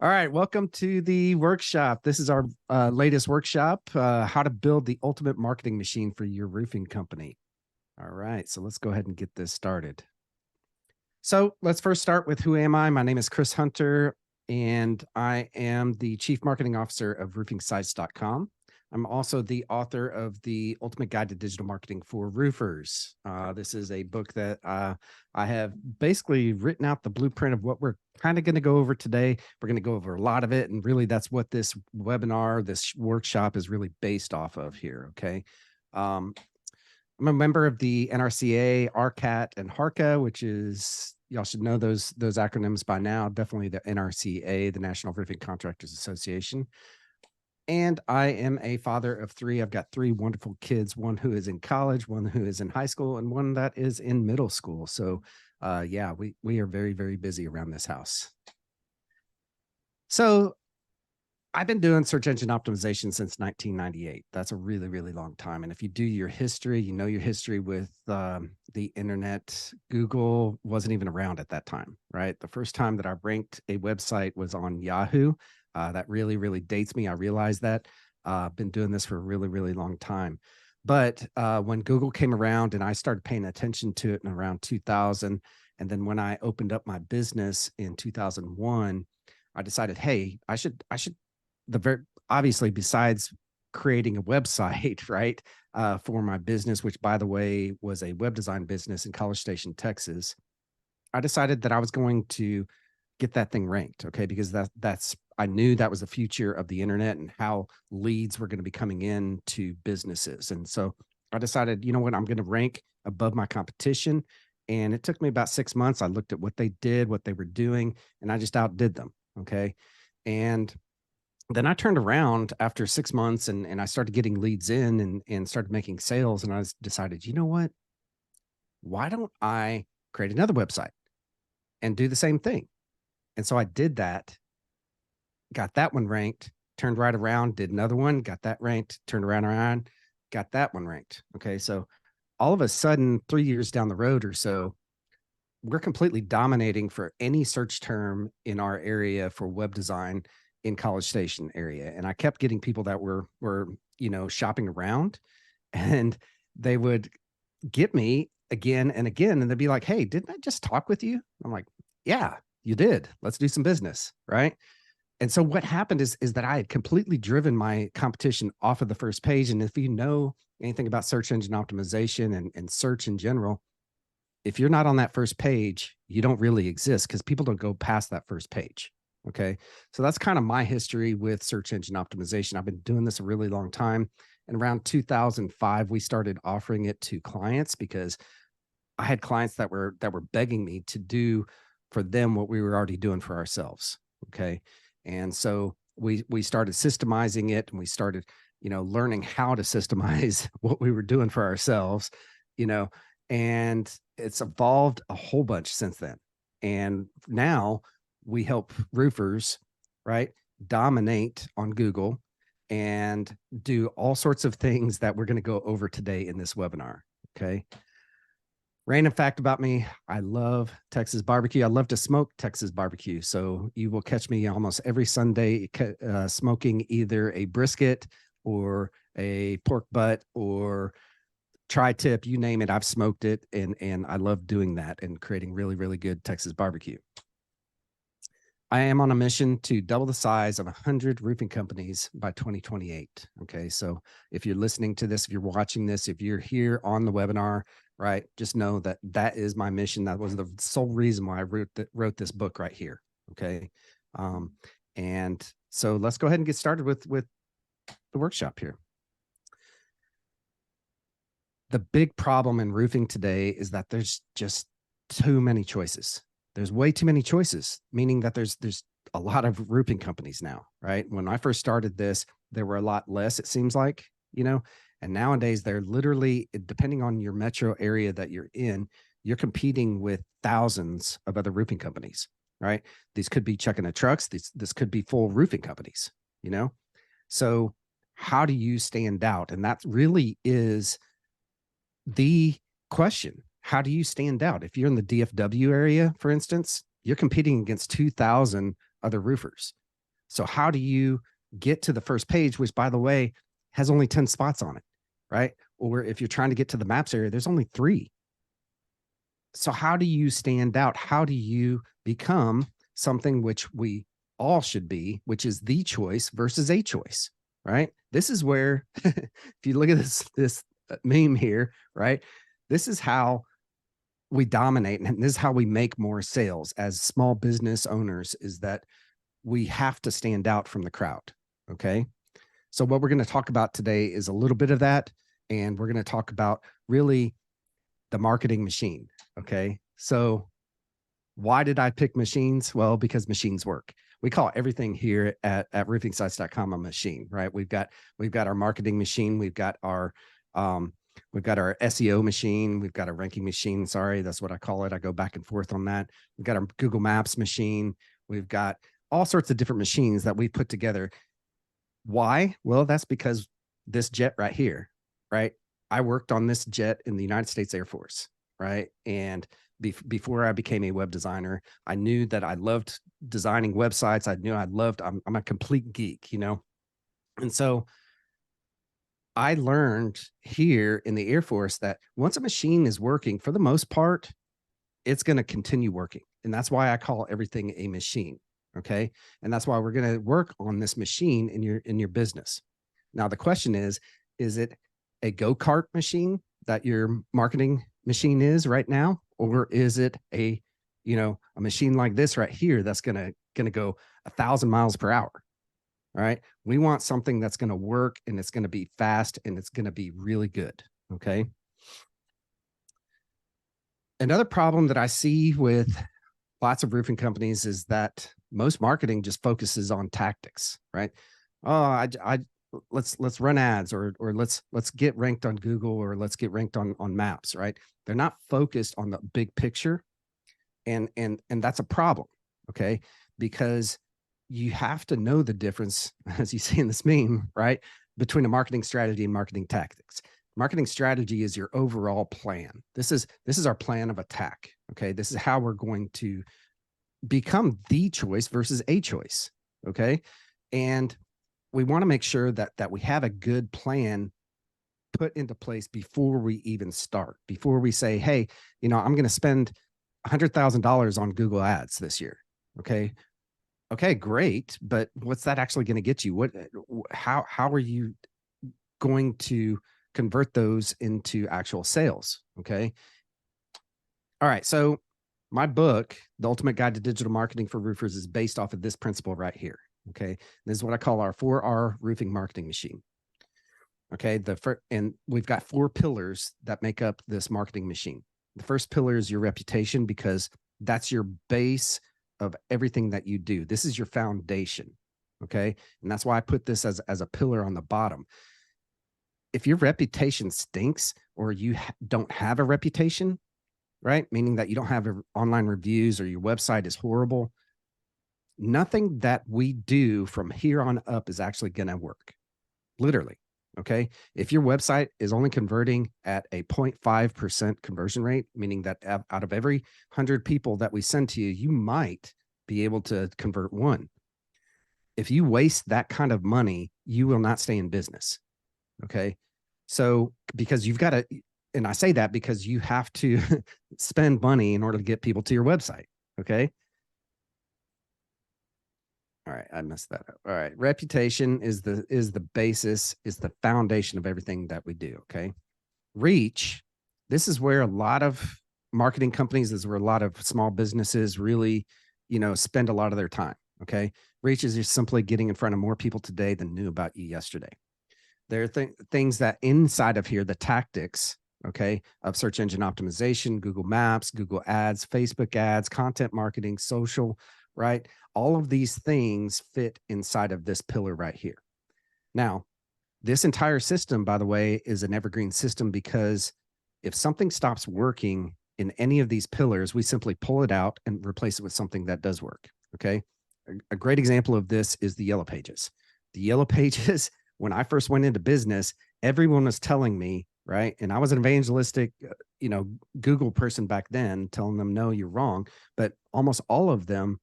All right, welcome to the workshop. This is our latest workshop, how to build the ultimate marketing machine for your roofing company. All right, so let's go ahead and get this started. So let's first start with who am I? My name is Chris Hunter, and I am the Chief Marketing Officer of roofingsites.com. I'm also the author of the Ultimate Guide to Digital Marketing for Roofers. This is a book that I have basically written out the blueprint of what we're kind of going to go over today. We're going to go over a lot of it, and really that's what this webinar, this workshop is really based off of here, okay? I'm a member of the NRCA, RCAT, and HARCA, which is, y'all should know those acronyms by now. Definitely the NRCA, the National Roofing Contractors Association. And I am a father of three. I've got three wonderful kids, one who is in college, one who is in high school, and one that is in middle school. So yeah, we are very, very busy around this house. So I've been doing search engine optimization since 1998. That's a really, really long time. And if you do your history, you know your history with the internet. Google wasn't even around at that time, right? The first time that I ranked a website was on Yahoo. That really, really dates me. I realize that. I've been doing this for a really, really long time. But when Google came around and I started paying attention to it in around 2000, and then when I opened up my business in 2001, I decided, hey, I should obviously, besides creating a website, right, for my business, which by the way was a web design business in College Station, Texas, I decided that I was going to get that thing ranked, okay, because that's I knew that was the future of the internet and how leads were going to be coming in to businesses. And so I decided, you know what, I'm going to rank above my competition. And it took me about 6 months. I looked at what they did, what they were doing, and I just outdid them. Okay. And then I turned around after 6 months and I started getting leads in and started making sales. And I decided, you know what? Why don't I create another website and do the same thing? And so I did that, got that one ranked, turned right around, did another one, got that ranked, turned around, got that one ranked. Okay. So all of a sudden, 3 years down the road or so, we're completely dominating for any search term in our area for web design in College Station area. And I kept getting people that were, shopping around, and they would get me again and again. And they'd be like, hey, didn't I just talk with you? I'm like, yeah, you did. Let's do some business. Right. And so what happened is that I had completely driven my competition off of the first page. And if you know anything about search engine optimization and search in general, if you're not on that first page, you don't really exist because people don't go past that first page. Okay. So that's kind of my history with search engine optimization. I've been doing this a really long time. And around 2005, we started offering it to clients because I had clients that were begging me to do for them what we were already doing for ourselves. Okay. And so we started systemizing it, and we started, learning how to systemize what we were doing for ourselves, and it's evolved a whole bunch since then. And now we help roofers, right, dominate on Google and do all sorts of things that we're going to go over today in this webinar. Okay. Random fact about me, I love Texas barbecue. I love to smoke Texas barbecue. So you will catch me almost every Sunday smoking either a brisket or a pork butt or tri-tip, you name it. I've smoked it, and I love doing that and creating really, really good Texas barbecue. I am on a mission to double the size of 100 roofing companies by 2028. Okay. So if you're listening to this, if you're watching this, if you're here on the webinar, right, just know that that is my mission. That was the sole reason why I wrote this book right here. Okay. And so let's go ahead and get started with the workshop here. The big problem in roofing today is that there's just too many choices. There's way too many choices, meaning that there's a lot of roofing companies now, right? When I first started this, there were a lot less, it seems like, and nowadays they're literally, depending on your metro area that you're in, you're competing with thousands of other roofing companies, right? These could be checking the trucks. This could be full roofing companies, So how do you stand out? And that really is the question. How do you stand out? If you're in the DFW area, for instance, you're competing against 2,000 other roofers. So how do you get to the first page, which by the way, has only 10 spots on it, right? Or if you're trying to get to the maps area, there's only 3. So how do you stand out? How do you become something which we all should be, which is the choice versus a choice, right? This is where, if you look at this meme here, right? This is how we dominate, and this is how we make more sales as small business owners, is that we have to stand out from the crowd. Okay. So what we're going to talk about today is a little bit of that. And we're going to talk about really the marketing machine. Okay. So why did I pick machines? Well, because machines work. We call everything here at roofingsites.com a machine, right? We've got our marketing machine. We've got our SEO machine. We've got our ranking machine. Sorry, that's what I call it. I go back and forth on that. We've got our Google Maps machine. We've got all sorts of different machines that we put together. Why? Well, that's because this jet right here, right? I worked on this jet in the United States Air Force, right? And before I became a web designer, I knew that I loved designing websites. I knew I'm a complete geek, And so I learned here in the Air Force that once a machine is working, for the most part, it's going to continue working. And that's why I call everything a machine. Okay. And that's why we're going to work on this machine in your business. Now, the question is it a go-kart machine that your marketing machine is right now? Or is it a machine like this right here that's going to go 1,000 miles per hour? All right. We want something that's going to work, and it's going to be fast, and it's going to be really good. Okay. Another problem that I see with lots of roofing companies is that most marketing just focuses on tactics, right? Oh, let's run ads, or let's get ranked on Google, or let's get ranked on maps, right? They're not focused on the big picture. And that's a problem. Okay. Because you have to know the difference, as you see in this meme, right, between a marketing strategy and marketing tactics. Marketing strategy is your overall plan. This is our plan of attack. Okay. This is how we're going to become the choice versus a choice. Okay. And we want to make sure that we have a good plan put into place before we even start, before we say, hey, I'm going to spend $100,000 on Google ads this year. Okay. Okay, great. But what's that actually going to get you? How are you going to convert those into actual sales? Okay. All right. So my book, The Ultimate Guide to Digital Marketing for Roofers, is based off of this principle right here. Okay. This is what I call our 4R roofing marketing machine. Okay. And we've got 4 pillars that make up this marketing machine. The first pillar is your reputation, because that's your base of everything that you do. This is your foundation. Okay. And that's why I put this as a pillar on the bottom. If your reputation stinks, or you don't have a reputation, right? Meaning that you don't have online reviews, or your website is horrible, nothing that we do from here on up is actually going to work. Literally. Okay. If your website is only converting at a 0.5% conversion rate, meaning that out of every 100 people that we send to you, you might be able to convert 1. If you waste that kind of money, you will not stay in business. Okay. So, because you've got to, and I say that because you have to spend money in order to get people to your website. Okay. All right, I messed that up. All right, reputation is the basis, is the foundation of everything that we do. Okay, reach. This is where a lot of marketing companies, this is where a lot of small businesses really, spend a lot of their time. Okay, reach is just simply getting in front of more people today than knew about you yesterday. There are things that inside of here, the tactics, okay, of search engine optimization, Google Maps, Google Ads, Facebook ads, content marketing, social, right? All of these things fit inside of this pillar right here. Now, this entire system, by the way, is an evergreen system, because if something stops working in any of these pillars, we simply pull it out and replace it with something that does work. Okay. A great example of this is the Yellow Pages. The Yellow Pages, when I first went into business, everyone was telling me, right? And I was an evangelistic, Google person back then, telling them, no, you're wrong. But almost all of them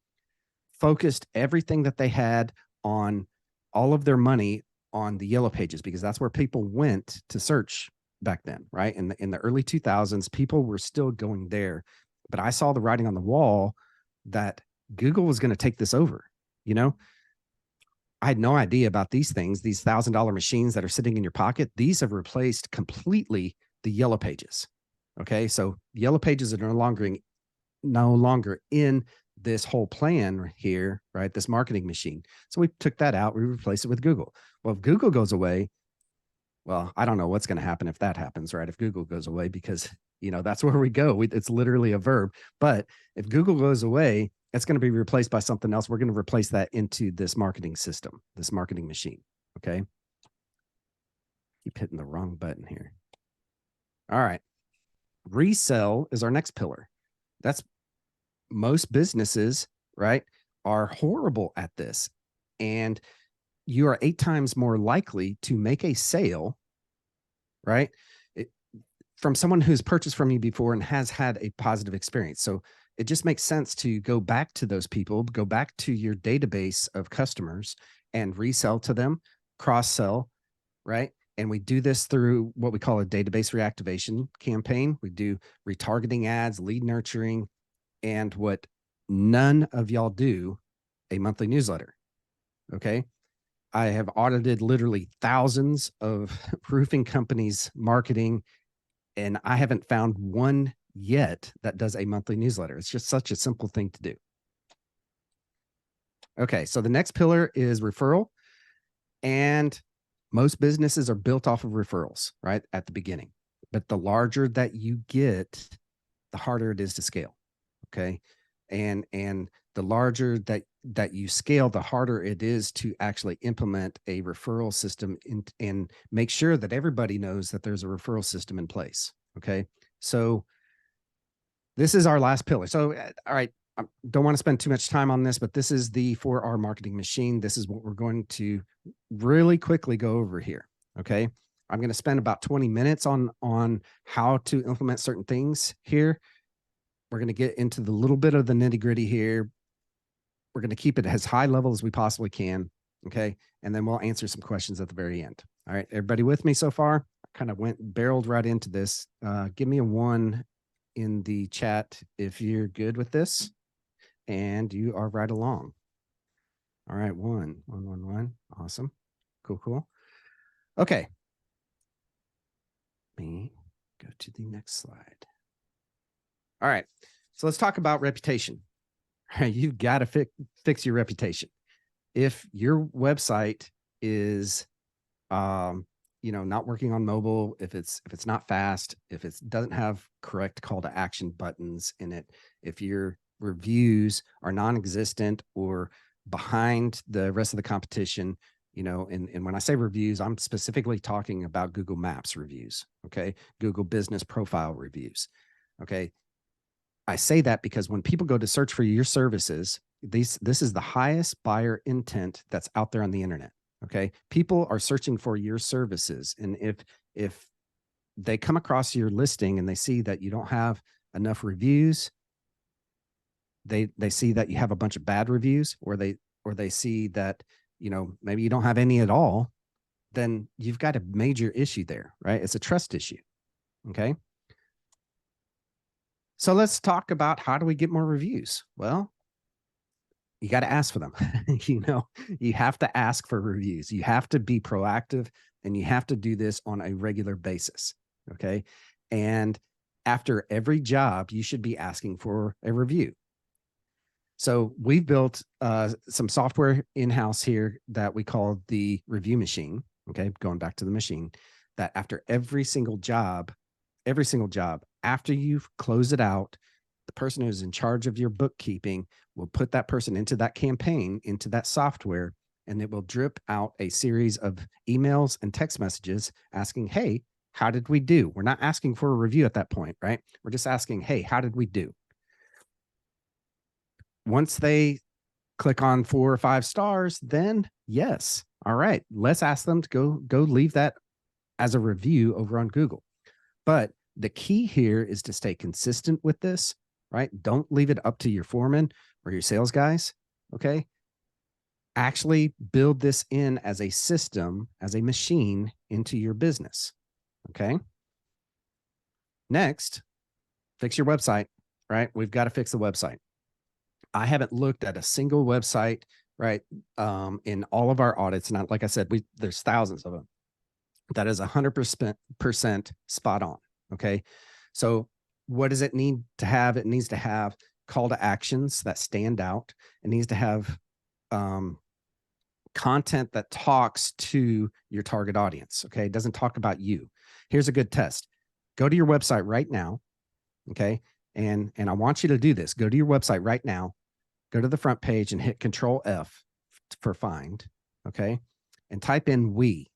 focused everything that they had on all of their money on the yellow pages, because that's where people went to search back then, right? In the early 2000s, people were still going there. But I saw the writing on the wall that Google was going to take this over. You know, I had no idea about these things, these $1,000 machines that are sitting in your pocket. These have replaced completely the yellow pages. Okay. So yellow pages are no longer in this whole plan here, right? This marketing machine. So we took that out, we replaced it with Google. Well, if Google goes away, well, I don't know what's going to happen if that happens, right? If Google goes away, because, that's where we go. It's literally a verb. But if Google goes away, it's going to be replaced by something else. We're going to replace that into this marketing system, this marketing machine. Okay. Keep hitting the wrong button here. All right. Resell is our next pillar. That's most businesses, right, are horrible at this. And you are 8 times more likely to make a sale, right, from someone who's purchased from you before and has had a positive experience. So it just makes sense to go back to those people, go back to your database of customers and resell to them, cross-sell, right? And we do this through what we call a database reactivation campaign. We do retargeting ads, lead nurturing, and what none of y'all do, a monthly newsletter. Okay. I have audited literally thousands of roofing companies' marketing, and I haven't found one yet that does a monthly newsletter. It's just such a simple thing to do. Okay. So the next pillar is referral. And most businesses are built off of referrals, right, at the beginning. But the larger that you get, the harder it is to scale. Okay. And the larger that you scale, the harder it is to actually implement a referral system and make sure that everybody knows that there's a referral system in place. Okay. So this is our last pillar. So, all right, I don't want to spend too much time on this, but this is the 4R marketing machine. This is what we're going to really quickly go over here. Okay. I'm going to spend about 20 minutes on how to implement certain things here. We're going to get into the little bit of the nitty gritty here. We're going to keep it as high level as we possibly can. Okay. And then we'll answer some questions at the very end. All right. Everybody with me so far? Kind of barreled right into this. Give me a 1 in the chat if you're good with this and you are right along. All right. 1, 1, 1, 1. Awesome. Cool, cool. Okay. Let me go to the next slide. All right. So let's talk about reputation. All right, you've got to fix your reputation. If your website is, not working on mobile, if it's not fast, if it doesn't have correct call to action buttons in it, if your reviews are non-existent or behind the rest of the competition, and when I say reviews, I'm specifically talking about Google Maps reviews. Okay. Google Business Profile reviews. Okay. I say that because when people go to search for your services, this is the highest buyer intent that's out there on the internet. Okay. People are searching for your services. And if they come across your listing and they see that you don't have enough reviews, they see that you have a bunch of bad reviews, or they see that, maybe you don't have any at all, then you've got a major issue there, right? It's a trust issue. Okay. So let's talk about how do we get more reviews? Well, you got to ask for them. You have to ask for reviews. You have to be proactive, and you have to do this on a regular basis. Okay. And after every job, you should be asking for a review. So we've built some software in-house here that we call the review machine. Okay. Going back to the machine, that after every single job, after you've closed it out, the person who's in charge of your bookkeeping will put that person into that campaign, into that software, and it will drip out a series of emails and text messages asking, hey, how did we do? We're not asking for a review at that point, right? We're just asking, hey, how did we do? Once they click on 4 or 5 stars, then yes. All right, let's ask them to go leave that as a review over on Google. But the key here is to stay consistent with this, right? Don't leave it up to your foreman or your sales guys. Okay. actually build this in as a system, as a machine into your business. Okay. Next, fix your website, right? We've got to fix the website. I haven't looked at a single website, right? In all of our audits. And like I said, there's thousands of them. That is 100% spot on. Okay. So what does it need to have? It needs to have call to actions that stand out. It needs to have content that talks to your target audience. Okay. It doesn't talk about you. Here's a good test. Go to your website right now. Okay. And I want you to do this. Go to your website right now, go to the front page and hit Control F for find. Okay. And type in we.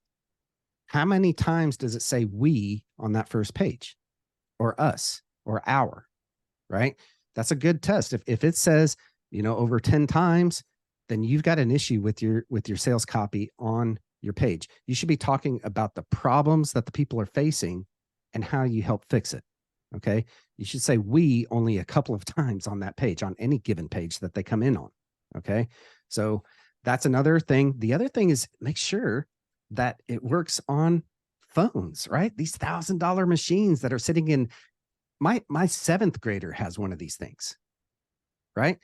How many times does it say we on that first page, or us, or our, right? That's a good test. If it says, over 10 times, then you've got an issue with your sales copy on your page. You should be talking about the problems that the people are facing and how you help fix it. Okay. You should say we only a couple of times on that page, on any given page that they come in on. Okay. So that's another thing. The other thing is make sure that it works on phones, right? These $1,000 machines that are sitting in my seventh grader has one of these things, right?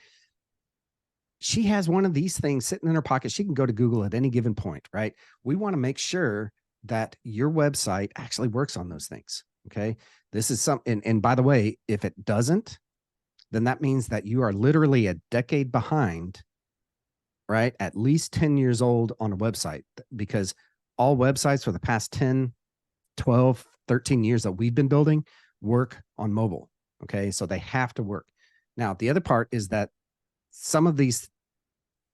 She has one of these things sitting in her pocket. She can go to Google at any given point, right? We want to make sure that your website actually works on those things. Okay. This is and by the way, if it doesn't, then that means that you are literally a decade behind, right? At least 10 years old on a website, because all websites for the past 10, 12, 13 years that we've been building work on mobile. Okay. So they have to work. Now, the other part is that some of these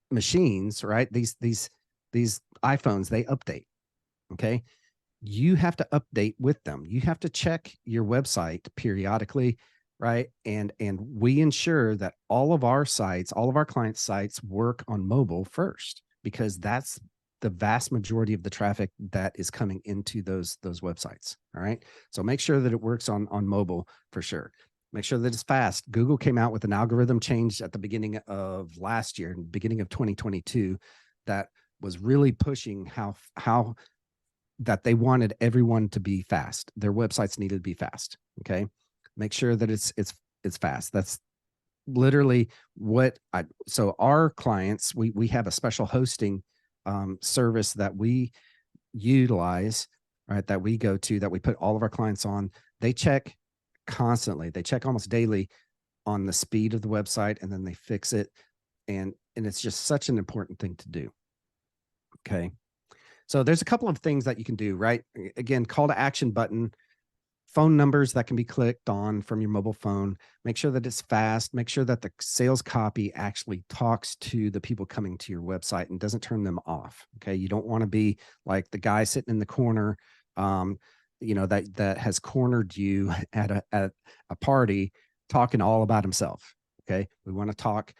machines, right? These iPhones, they update. Okay. You have to update with them. You have to check your website periodically, right? And we ensure that all of our sites, all of our client sites work on mobile first, because that's the vast majority of the traffic that is coming into those websites. All right. So make sure that it works on mobile for sure. Make sure that it's fast. Google came out with an algorithm change at the beginning of last year, beginning of 2022, that was really pushing how that they wanted everyone to be fast. Their websites needed to be fast. Okay. Make sure that it's fast. That's literally so our clients, we have a special hosting service that we utilize, right? That we go to, that we put all of our clients on. They check constantly. They check almost daily on the speed of the website, and then they fix it. And it's just such an important thing to do. Okay. So there's a couple of things that you can do, right? Again, call to action button, phone numbers that can be clicked on from your mobile phone. Make sure that it's fast. Make sure that the sales copy actually talks to the people coming to your website and doesn't turn them off. Okay. You don't want to be like the guy sitting in the corner, that has cornered you at a party, talking all about himself. Okay. We want to talk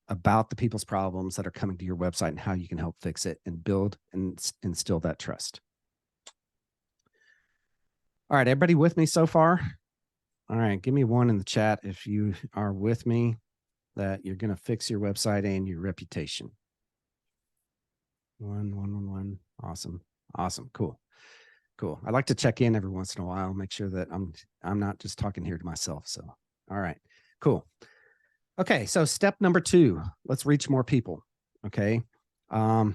about the people's problems that are coming to your website and how you can help fix it and build and instill that trust. All right, everybody with me so far? All right, give me one in the chat if you are with me, that you're going to fix your website and your reputation. One. Awesome. Cool. I like to check in every once in a while, make sure that I'm not just talking here to myself. So, all right, cool. Okay, so step number 2, let's reach more people. Okay. I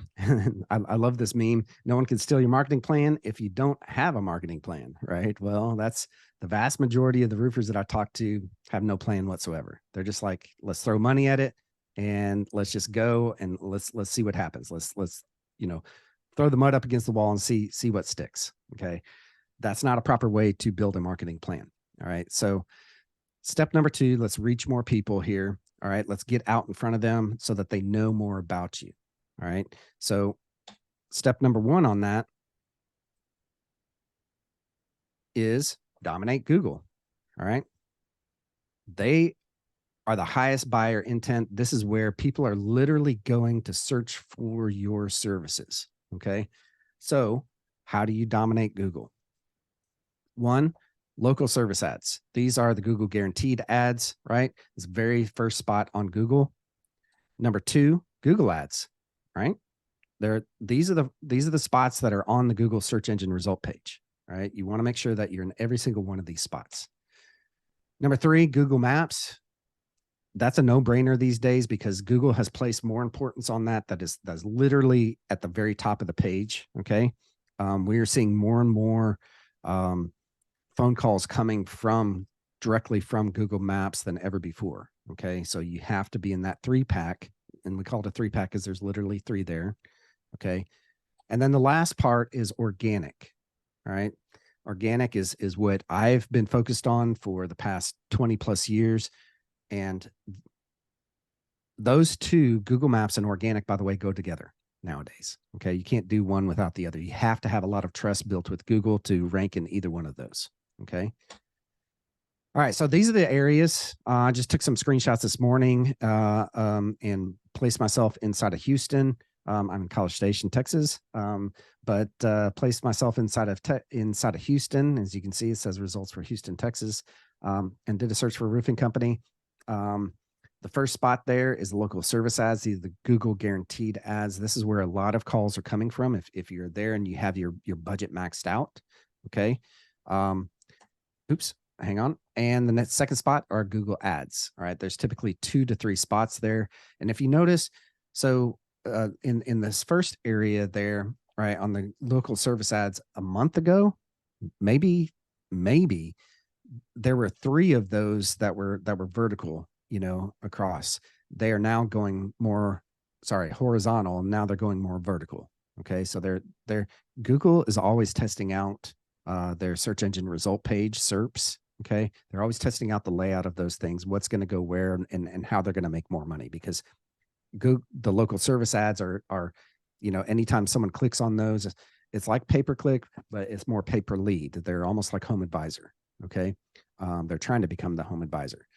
love this meme. No one can steal your marketing plan if you don't have a marketing plan, right? Well, that's the vast majority of the roofers that I talk to have no plan whatsoever. They're just like, let's throw money at it and let's just go and let's see what happens. Let's throw the mud up against the wall and see what sticks. Okay. That's not a proper way to build a marketing plan. All right. So step number 2, let's reach more people here. All right. Let's get out in front of them so that they know more about you. All right. So step number 1 on that is dominate Google. All right. They are the highest buyer intent. This is where people are literally going to search for your services. Okay. So how do you dominate Google? 1, local service ads. These are the Google guaranteed ads, right? It's the very first spot on Google. Number 2, Google ads, right? These are the spots that are on the Google search engine result page. All right. You want to make sure that you're in every single one of these spots. Number 3, Google Maps. That's a no-brainer these days because Google has placed more importance on that. That's literally at the very top of the page. Okay. We are seeing more and more phone calls coming directly from Google Maps than ever before. Okay. So you have to be in that 3-pack, and we call it a 3-pack because there's literally 3 there. Okay. And then the last part is organic. All right. Organic is what I've been focused on for the past 20 plus years. And those two, Google Maps and organic, by the way, go together nowadays. Okay. You can't do one without the other. You have to have a lot of trust built with Google to rank in either one of those. Okay. All right. So these are the areas. I just took some screenshots this morning and placed myself inside of Houston. I'm in College Station, Texas, but placed myself inside of Houston. As you can see, it says results for Houston, Texas, and did a search for a roofing company. The first spot there is the local service ads, the Google guaranteed ads. This is where a lot of calls are coming from. If you're there and you have your budget maxed out, okay. Oops, hang on. And the next second spot are Google ads. All right, there's typically 2 to 3 spots there. And if you notice, so in this first area there, right, on the local service ads a month ago, maybe there were 3 of those that were vertical, across. They are now going horizontal, and now they're going more vertical. Okay, so Google is always testing out their search engine result page, SERPs. Okay, they're always testing out the layout of those things, what's going to go where, and how they're going to make more money, because the local service ads are anytime someone clicks on those, it's like pay-per-click, but it's more pay-per-lead. They're almost like Home Advisor. Okay, they're trying to become the Home Advisor.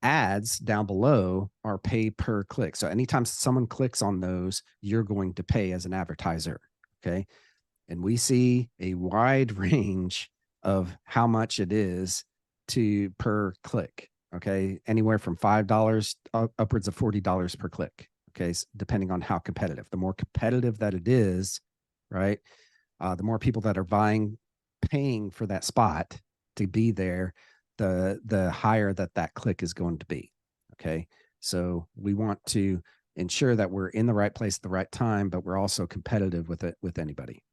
Ads down below are pay per click. So anytime someone clicks on those, you're going to pay as an advertiser. Okay, and we see a wide range of how much it is per click. Okay, anywhere from $5 upwards of $40 per click. Okay, depending on how competitive. The more competitive that it is, right, the more people that are paying for that spot to be there, the higher that click is going to be. Okay, so we want to ensure that we're in the right place at the right time, but we're also competitive with anybody.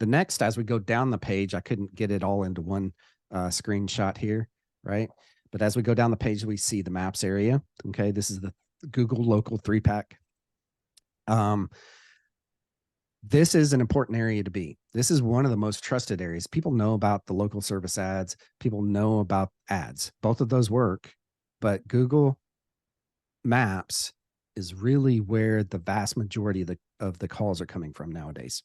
The next, as we go down the page, I couldn't get it all into one screenshot here, right? But as we go down the page, we see the maps area. Okay, this is the Google local 3-pack. This is an important area to be. This is one of the most trusted areas. People know about the local service ads. People know about ads. Both of those work, but Google Maps is really where the vast majority of the calls are coming from nowadays.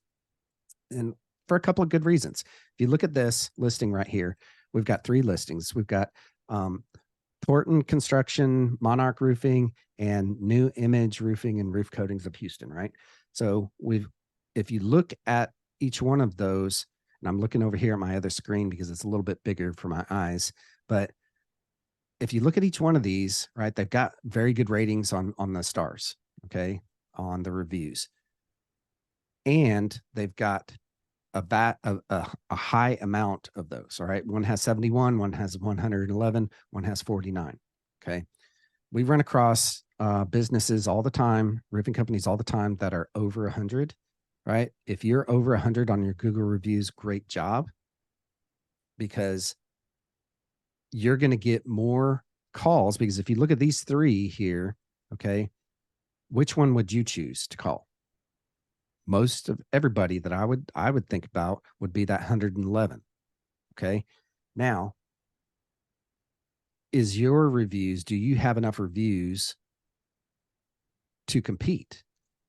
And for a couple of good reasons. If you look at this listing right here, we've got 3 listings. We've got Thornton Construction, Monarch Roofing, and New Image Roofing and Roof Coatings of Houston, right? So if you look at each one of those, and I'm looking over here at my other screen because it's a little bit bigger for my eyes, but if you look at each one of these, right, they've got very good ratings on the stars, okay, on the reviews. And they've got a high amount of those. All right. One has 71, one has 111, one has 49. Okay. We run across businesses all the time, roofing companies all the time that are over 100. Right. If you're over 100 on your Google reviews, great job, because you're going to get more calls. Because if you look at these 3 here, okay, which one would you choose to call? Most of everybody that I would think about would be that 111. Okay. Now, do you have enough reviews to compete?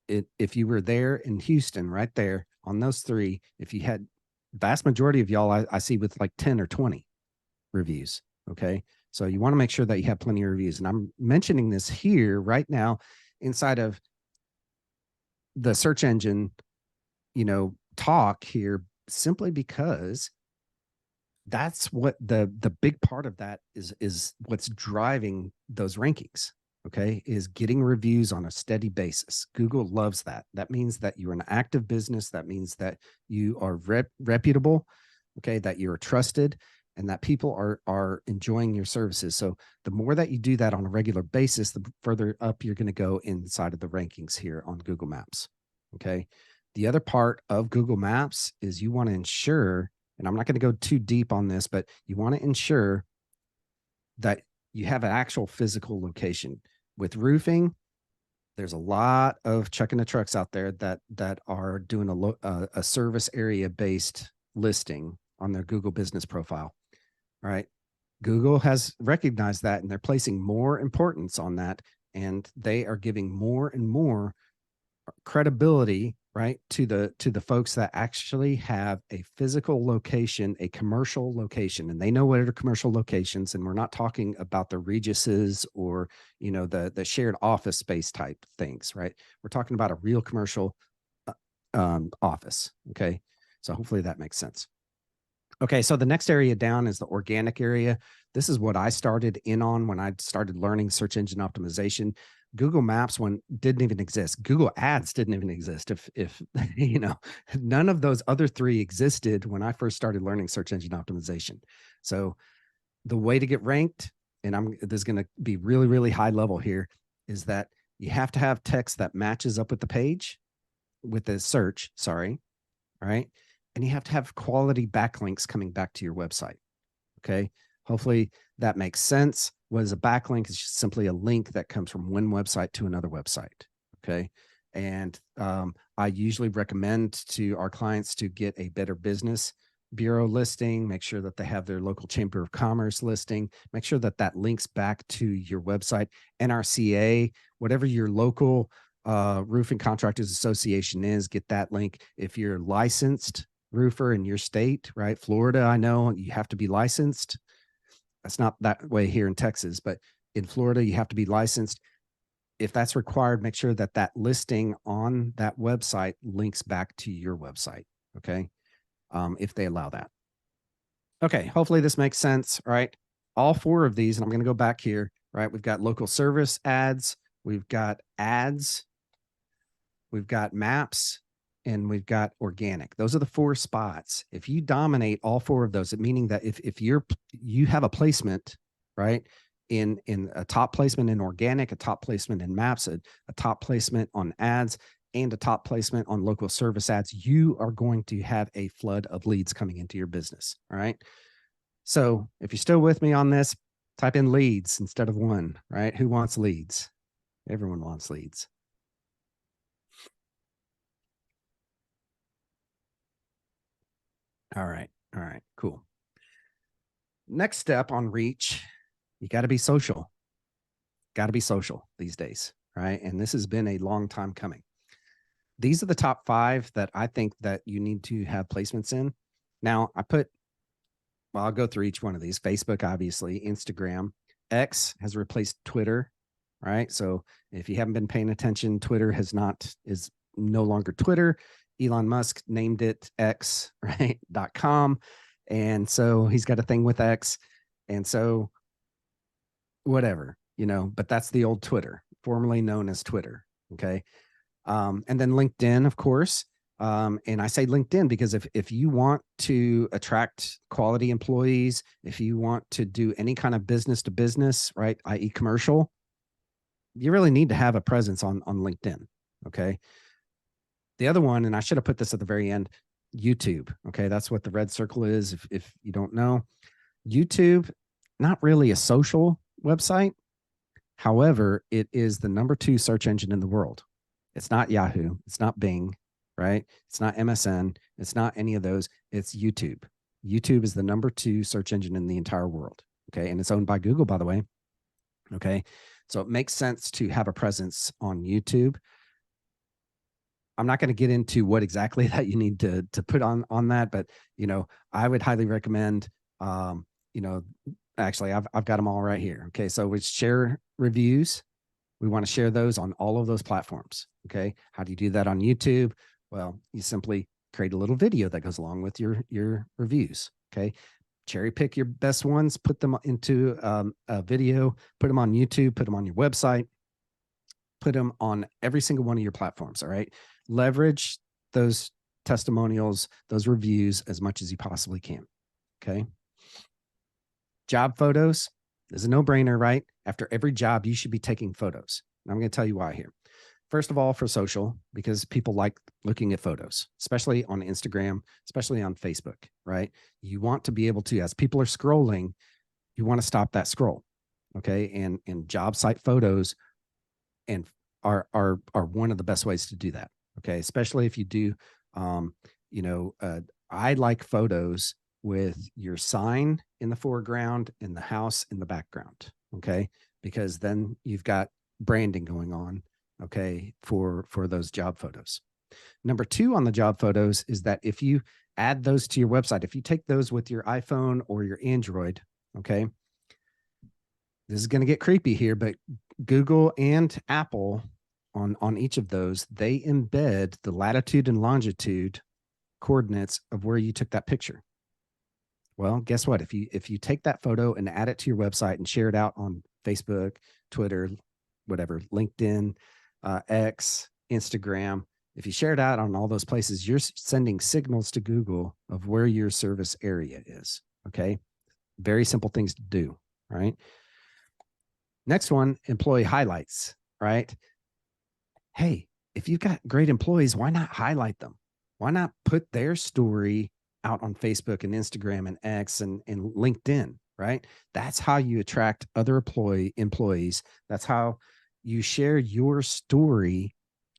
If you were there in Houston, right there on those 3, if you had vast majority of y'all, I see with like 10 or 20 reviews. Okay. So you want to make sure that you have plenty of reviews. And I'm mentioning this here right now inside of the search engine, talk here, simply because that's what the big part of that is what's driving those rankings. okay, is getting reviews on a steady basis. Google loves that. That means that you're an active business. That means that you are reputable, okay, that you're trusted, and that people are enjoying your services. So the more that you do that on a regular basis, the further up you're going to go inside of the rankings here on Google Maps. Okay. The other part of Google Maps is you want to ensure, and I'm not going to go too deep on this, but you want to ensure that you have an actual physical location. With roofing, there's a lot of chuck in the trucks out there that are doing a service area based listing on their Google business profile. All right. Google has recognized that and they're placing more importance on that. And they are giving more and more credibility, right, to the folks that actually have a physical location, a commercial location, and they know what are commercial locations. And we're not talking about the Regis's or the shared office space type things, right? We're talking about a real commercial office. Okay, so hopefully that makes sense. Okay, so the next area down is the organic area. This is what I started in on when I started learning search engine optimization. Google Maps didn't even exist. Google Ads didn't even exist. If none of those other three existed when I first started learning search engine optimization. So the way to get ranked, and this is going to be really, really high level here, is that you have to have text that matches up with the page, with the search, sorry. All right. And you have to have quality backlinks coming back to your website. Okay. Hopefully that makes sense. What is a backlink? It's just simply a link that comes from one website to another website. Okay. And I usually recommend to our clients to get a Better Business Bureau listing, make sure that they have their local Chamber of Commerce listing, make sure that that links back to your website, NRCA, whatever your local roofing contractors association is, get that link. If you're licensed roofer in your state, right? Florida, I know you have to be licensed. That's not that way here in Texas, but in Florida, you have to be licensed. If that's required, make sure that that listing on that website links back to your website. Okay. If they allow that. Okay. Hopefully this makes sense. All right. All four of these, and I'm going to go back here, right? We've got local service ads. We've got ads. We've got maps, and we've got organic. Those are the four spots. If you dominate all four of those, meaning that if you have a placement, right, in a top placement in organic, a top placement in maps, a top placement on ads, and a top placement on local service ads, you are going to have a flood of leads coming into your business. All right. So if you're still with me on this, type in leads instead of one, right? Who wants leads? Everyone wants leads. All right. All right. Cool. Next step on reach, you got to be social. Got to be social these days, right? And this has been a long time coming. These are the top 5 that I think that you need to have placements in. Now, I'll go through each one of these. Facebook, obviously, Instagram. X has replaced Twitter, right? So if you haven't been paying attention, Twitter is no longer Twitter. Elon Musk named it X, right? .com. And so he's got a thing with X. And so whatever, but that's the old Twitter, formerly known as Twitter. Okay. And then LinkedIn, of course. And I say LinkedIn because if you want to attract quality employees, if you want to do any kind of business to business, right, i.e. commercial, you really need to have a presence on LinkedIn. Okay. The other one, and I should have put this at the very end, YouTube. Okay. That's what the red circle is. If you don't know, YouTube, not really a social website. However, it is the number 2 search engine in the world. It's not Yahoo. It's not Bing, right? It's not MSN. It's not any of those. It's YouTube. YouTube is the number 2 search engine in the entire world. Okay. And it's owned by Google, by the way. Okay. So it makes sense to have a presence on YouTube. I'm not going to get into what exactly that you need to put on that, but I would highly recommend, actually I've got them all right here. Okay. So we share reviews. We want to share those on all of those platforms. Okay. How do you do that on YouTube? Well, you simply create a little video that goes along with your reviews. Okay. Cherry pick your best ones, put them into a video, put them on YouTube, put them on your website. put them on every single one of your platforms. All right. Leverage those testimonials, those reviews as much as you possibly can. Okay. Job photos is a no-brainer, right? After every job, you should be taking photos. And I'm going to tell you why here. First of all, for social, because people like looking at photos, especially on Instagram, especially on Facebook, right? You want to be able to, as people are scrolling, you want to stop that scroll. Okay. And job site photos and are one of the best ways to do that. Okay. Especially if you do, you know, I like photos with your sign in the foreground and the house in the background. Okay. Because then you've got branding going on. Okay. For those job photos. Number two on the job photos is that if you add those to your website, if you take those with your iPhone or your Android, okay, this is going to get creepy here, but Google and Apple on each of those, they embed the latitude and longitude coordinates of where you took that picture. Well, guess what? If you take that photo and add it to your website and share it out on Facebook, Twitter, whatever, LinkedIn, X, Instagram, if you share it out on all those places, you're sending signals to Google of where your service area is. Okay. Very simple things to do. Right. Next one, employee highlights, right? Hey, if you've got great employees, why not highlight them? Why not put their story out on Facebook and Instagram and X and LinkedIn, right? That's how you attract other employees. That's how you share your story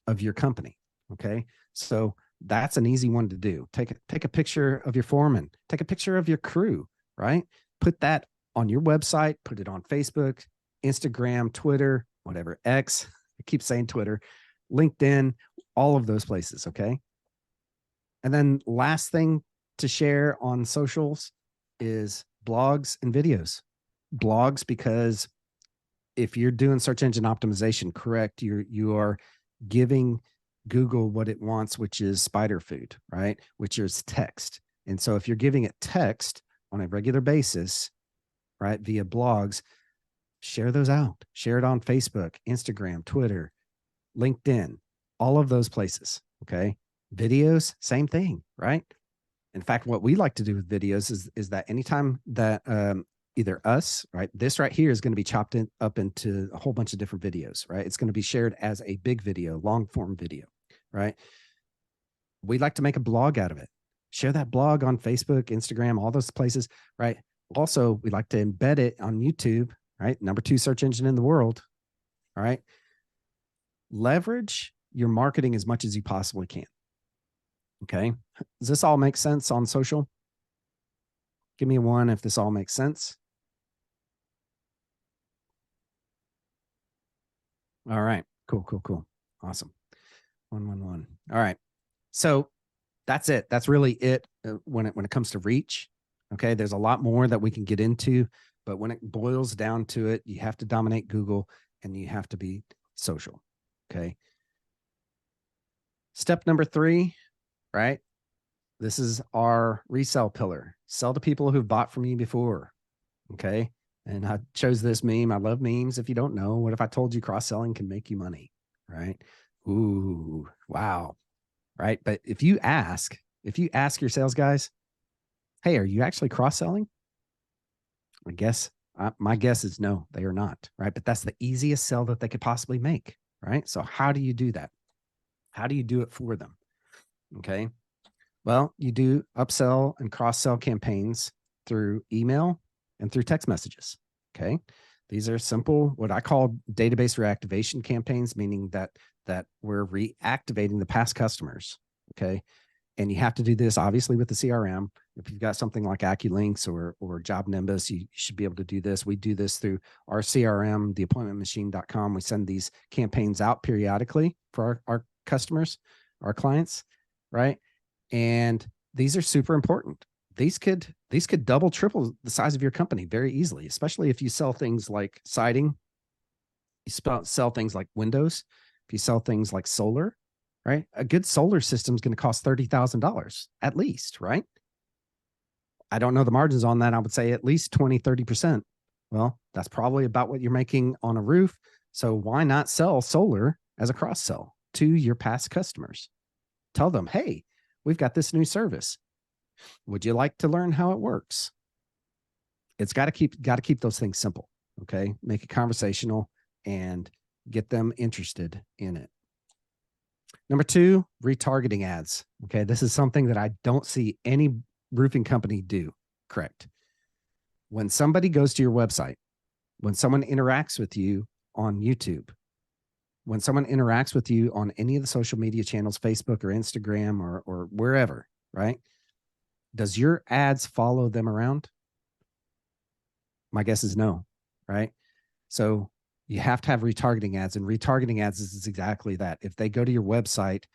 of your company. Okay. So that's an easy one to do. Take a picture of your foreman, take a picture of your crew, right? Put that on your website, put it on Facebook, Instagram, Twitter, whatever, X, I keep saying Twitter, LinkedIn, all of those places. Okay. And then last thing to share on socials is blogs and videos. Blogs, because if you're doing search engine optimization correct, you are giving Google what it wants, which is spider food, right? Which is text. And so if you're giving it text on a regular basis, right, via blogs, share those out. Share it on Facebook, Instagram, Twitter, LinkedIn, all of those places. Okay. Videos, same thing, right? In fact, what we like to do with videos is that anytime that either us, right, this right here is going to be chopped up into a whole bunch of different videos, right? It's going to be shared as a big video, long form video, right? We'd like to make a blog out of it. Share that blog on Facebook, Instagram, all those places, right? Also, we like to embed it on YouTube, right? Number 2 search engine in the world, all right? Leverage your marketing as much as you possibly can. Okay. Does this all make sense on social? Give me a 1 if this all makes sense. All right. Cool. Awesome. 1. All right. So that's it. That's really it when it comes to reach. Okay. There's a lot more that we can get into, but when it boils down to it, you have to dominate Google and you have to be social. Okay. Step number 3, right? This is our resell pillar. Sell to people who've bought from you before. Okay. And I chose this meme. I love memes. If you don't know, what if I told you cross-selling can make you money? Right. Ooh, wow. Right. But if you ask your sales guys, hey, are you actually cross-selling? My guess is no, they are not. Right. But that's the easiest sell that they could possibly make. Right. So how do you do that? How do you do it for them? Okay. Well, you do upsell and cross-sell campaigns through email and through text messages. Okay. These are simple, what I call database reactivation campaigns, meaning that we're reactivating the past customers. Okay. And you have to do this obviously with the CRM. If you've got something like AccuLinks or Job Nimbus, you should be able to do this. We do this through our CRM, theappointmentmachine.com. We send these campaigns out periodically for our customers, our clients, right? And these are super important. These could double, triple the size of your company very easily, especially if you sell things like siding, you sell things like windows, if you sell things like solar, right? A good solar system is going to cost $30,000 at least, right? I don't know the margins on that. I would say at least 20, 30%. Well, that's probably about what you're making on a roof. So why not sell solar as a cross sell to your past customers? Tell them, hey, we've got this new service. Would you like to learn how it works? It's got to keep those things simple. Okay. Make it conversational and get them interested in it. Number two, retargeting ads. Okay. This is something that I don't see any roofing company do correct. When somebody goes to your website, when someone interacts with you on YouTube, when someone interacts with you on any of the social media channels, Facebook or Instagram or wherever, right? Does your ads follow them around? My guess is no, right? So you have to have retargeting ads, and retargeting ads is exactly that. If they go to your website,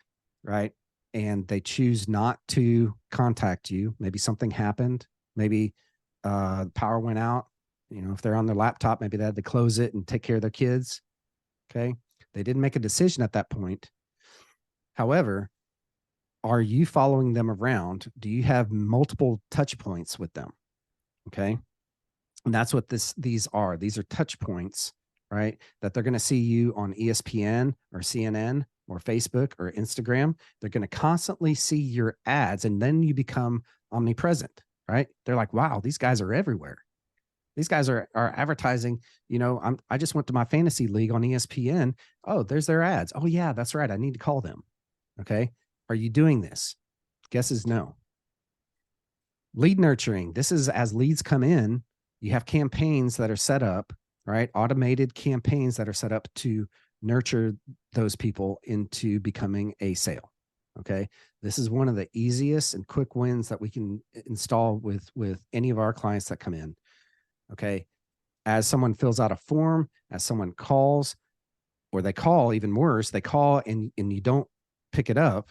right, and they choose not to contact you, maybe something happened, maybe power went out, if they're on their laptop, maybe they had to close it and take care of their kids. Okay. They didn't make a decision at that point. However, are you following them around? Do you have multiple touch points with them? Okay. And that's what these are. These are touch points, right? That they're going to see you on ESPN or CNN or Facebook or Instagram. They're going to constantly see your ads, and then you become omnipresent, right? They're like, wow, these guys are everywhere. These guys are advertising. I just went to my fantasy league on ESPN. Oh, there's their ads. Oh yeah, that's right. I need to call them. Okay. Are you doing this? Guess is no. Lead nurturing. This is as leads come in, you have campaigns that are set up, right? Automated campaigns that are set up to nurture those people into becoming a sale. Okay. This is one of the easiest and quick wins that we can install with any of our clients that come in. Okay. As someone fills out a form, as someone calls, or they call, even worse, they call and you don't pick it up,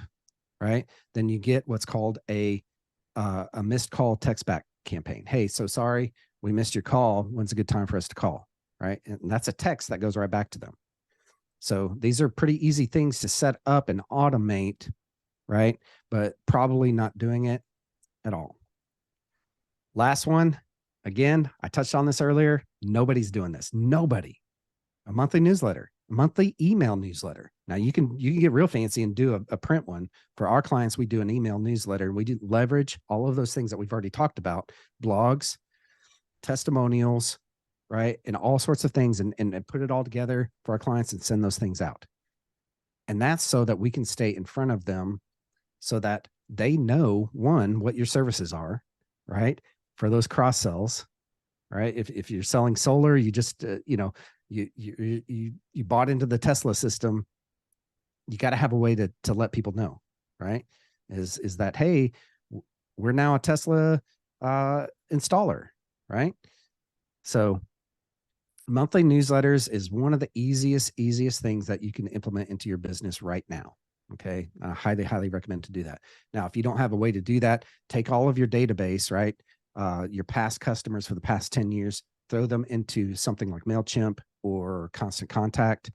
right? Then you get what's called a missed call text back campaign. Hey, so sorry, we missed your call. When's a good time for us to call? Right. And that's a text that goes right back to them. So these are pretty easy things to set up and automate, right? But probably not doing it at all. Last one, again, I touched on this earlier. Nobody's doing this. Nobody. A monthly newsletter, a monthly email newsletter. Now you can get real fancy and do a print one. For our clients, we do an email newsletter, and we do leverage all of those things that we've already talked about: blogs, testimonials, right? And all sorts of things, and put it all together for our clients and send those things out. And that's so that we can stay in front of them so that they know, one, what your services are, right? For those cross sells, right? If you're selling solar, you just, you bought into the Tesla system, you got to have a way to let people know, right? Is that, hey, we're now a Tesla installer, right? So monthly newsletters is one of the easiest things that you can implement into your business right now. Okay. I highly recommend to do that. Now, if you don't have a way to do that, take all of your database, right? Your past customers for the past 10 years, throw them into something like MailChimp or Constant Contact,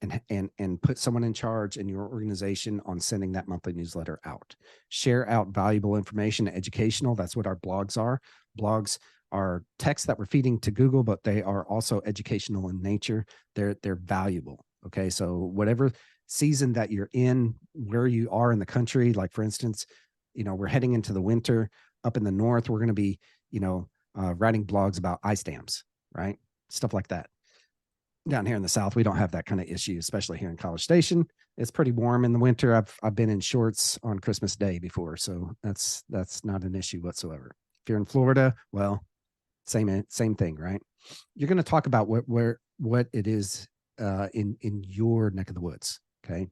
and put someone in charge in your organization on sending that monthly newsletter out. Share out valuable information, educational. That's what our blogs are. Blogs are text that we're feeding to Google, but they are also educational in nature. They're valuable. Okay. So whatever season that you're in, where you are in the country, like for instance, we're heading into the winter up in the north, we're going to be, writing blogs about ice dams, right? Stuff like that. Down here in the South, we don't have that kind of issue, especially here in College Station. It's pretty warm in the winter. I've been in shorts on Christmas Day before, so that's not an issue whatsoever. If you're in Florida, well, same thing, right? You're going to talk about what it is in your neck of the woods. Okay.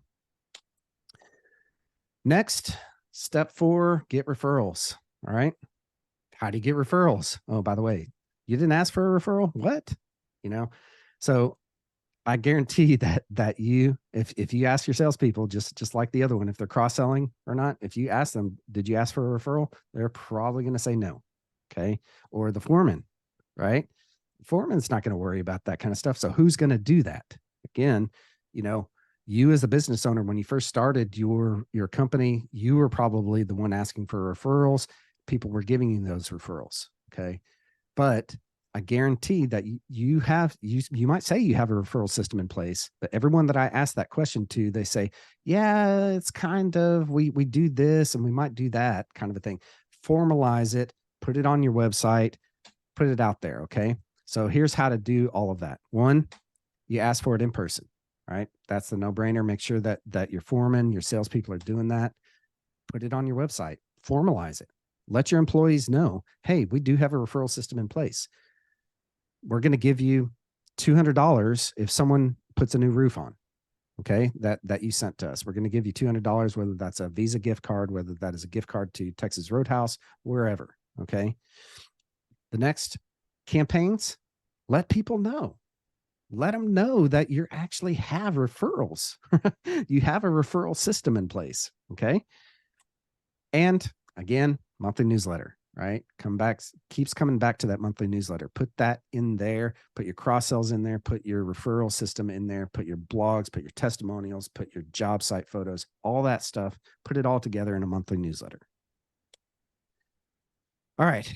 Next, step 4, get referrals. All right. How do you get referrals? Oh, by the way, you didn't ask for a referral? What? So I guarantee that you, if you ask your salespeople, just like the other one, if they're cross-selling or not, if you ask them, did you ask for a referral? They're probably going to say no. Okay. Or the foreman, right? The foreman's not going to worry about that kind of stuff. So who's going to do that? Again, you as a business owner, when you first started your company, you were probably the one asking for referrals. People were giving you those referrals. Okay. But I guarantee that you might say you have a referral system in place, but everyone that I ask that question to, they say, yeah, it's kind of, we do this and we might do that kind of a thing. Formalize it, put it on your website, put it out there. Okay. So here's how to do all of that. One, you ask for it in person, right? That's the no brainer. Make sure that your foreman, your salespeople are doing that. Put it on your website, formalize it. Let your employees know, hey, we do have a referral system in place. We're going to give you $200 if someone puts a new roof on. Okay, that you sent to us. We're going to give you $200, whether that's a Visa gift card, whether that is a gift card to Texas Roadhouse, wherever. Okay. The next campaigns, let people know. Let them know that you actually have referrals. You have a referral system in place. Okay. And again, monthly newsletter, right? Keeps coming back to that monthly newsletter. Put that in there, put your cross sells in there, put your referral system in there, put your blogs, put your testimonials, put your job site photos, all that stuff, put it all together in a monthly newsletter. All right.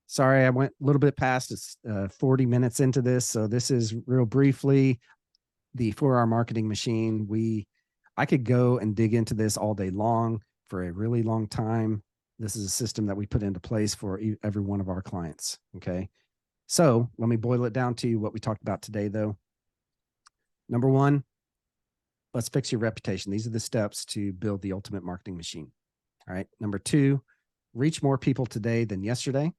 Sorry, I went a little bit past. It's 40 minutes into this. So this is real briefly the 4-hour marketing machine. I could go and dig into this all day long for a really long time. This is a system that we put into place for every one of our clients. Okay. So let me boil it down to you what we talked about today, though. Number one, let's fix your reputation. These are the steps to build the ultimate marketing machine. All right. Number two, reach more people today than yesterday.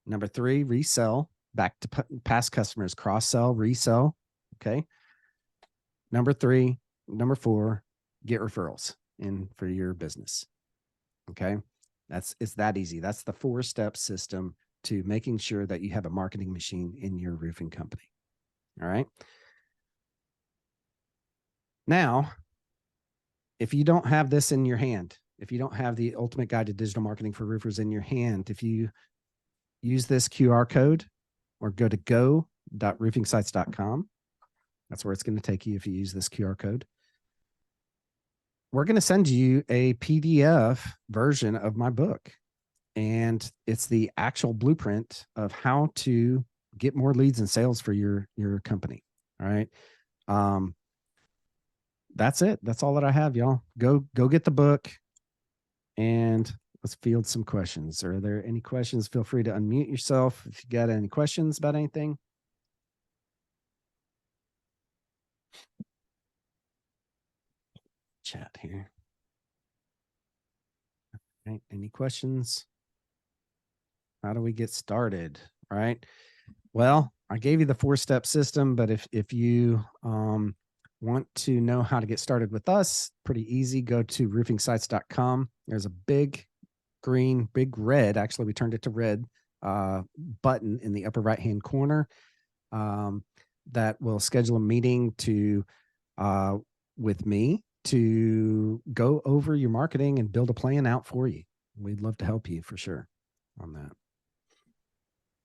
Number three, resell back to past customers, cross sell, resell. Okay. Number four, get referrals in for your business. Okay. It's that easy. That's the 4-step system to making sure that you have a marketing machine in your roofing company. All right. Now, if you don't have this in your hand, if you don't have the ultimate guide to digital marketing for roofers in your hand, if you use this QR code or go to go.roofingsites.com, that's where it's going to take you if you use this QR code. We're going to send you a PDF version of my book. And it's the actual blueprint of how to get more leads and sales for your company. All right. That's it. That's all that I have, y'all. Go get the book and let's field some questions. Are there any questions? Feel free to unmute yourself if you got any questions about anything. Chat here. All right. Any questions? How do we get started? All right. Well, I gave you the 4-step system, but if you want to know how to get started with us, pretty easy. Go to roofingsites.com. There's a big red, actually we turned it to red, button in the upper right-hand corner that will schedule a meeting with me to go over your marketing and build a plan out for you. We'd love to help you for sure on that.